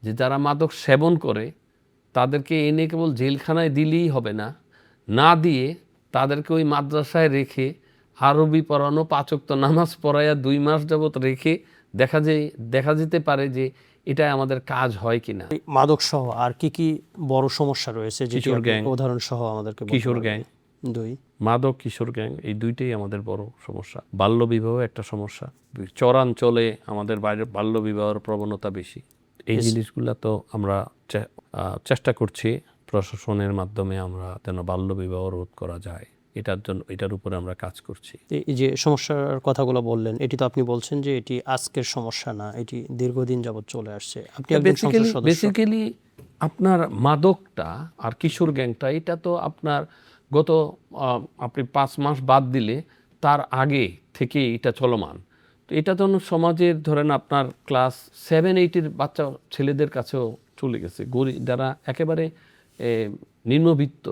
যে যারা মাদক সেবন করে তাদেরকে এনে কেবল জেলখানায় দিলেই হবে না, না দিয়ে তাদেরকে ওই মাদ্রাসায় রেখে আরবি পড়ানো, 5 ওয়াক্ত নামাজ পড়াইয়া 2 মাস যাবত রেখে দেখা যেতে পারে যে এটা আমাদের কাজ হয় কিনা। মাদক সহ আর কি বড় সমস্যা রয়েছে যেটি কিশোর গ্যাং, উদাহরণ সহ আমাদেরকে বলতে কিশোর পারবেন? গ্যাং, দুই মাদক, কিশোর গ্যাং, এই দুইটাই আমাদের বড় সমস্যা। বাল্যবিবাহ একটা সমস্যা, চরাঞ্চলে আমাদের বাইরে বাল্যবিবাহের প্রবণতা বেশি। এই জিনিসগুলো তো আমরা চেষ্টা করছি প্রশাসনের মাধ্যমে আমরা যেন বাল্যবিবাহ রোধ করা যায়, এটার উপরে আমরা কাজ করছি। এই যে সমস্যার কথাগুলো বললেন, এটি তো আপনি বলছেন যে এটি আজকের সমস্যা না, এটি দীর্ঘদিন যাবৎ চলে আসছে। আপনি একজন সংসদ সদস্য। বেসিক্যালি আপনার মাদকটা আর কিশোর গ্যাংটা এটা তো আপনার গত আপনি 5 মাস বাদ দিলে তার আগে থেকে এটা চলমান। তো এটা তো সমাজের ধরেন আপনার ক্লাস 7-8-এর বাচ্চা ছেলেদের কাছেও চলে গেছে। যারা একেবারে নিম্নবিত্ত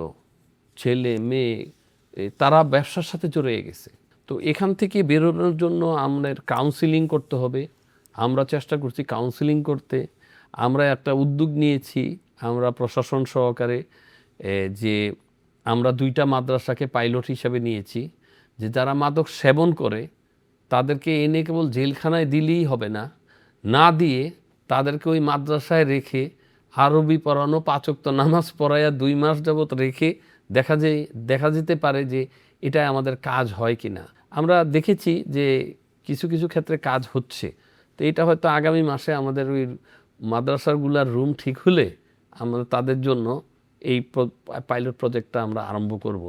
ছেলে মেয়ে, তারা ব্যবসার সাথে জড়িয়ে গেছে। তো এখান থেকে বেরোনোর জন্য আমাদের কাউন্সিলিং করতে হবে। আমরা চেষ্টা করছি কাউন্সিলিং করতে। আমরা একটা উদ্যোগ নিয়েছি, আমরা প্রশাসন সহকারে, যে আমরা 2টা মাদ্রাসাকে পাইলট হিসাবে নিয়েছি, যে যারা মাদক সেবন করে তাদেরকে এনে কেবল জেলখানায় দিলেই হবে না, না দিয়ে তাদেরকে ওই মাদ্রাসায় রেখে আরবি পড়ানো, 5 ওয়াক্ত নামাজ পড়াইয়া 2 মাস যাবত রেখে দেখা যেতে পারে যে এটা আমাদের কাজ হয় কিনা। আমরা দেখেছি যে কিছু কিছু ক্ষেত্রে কাজ হচ্ছে। তো এটা হয়তো আগামী মাসে আমাদের ওই মাদ্রাসাগুলার রুম ঠিক হলে আমরা তাদের জন্য এই পাইলট প্রজেক্টটা আমরা আরম্ভ করব।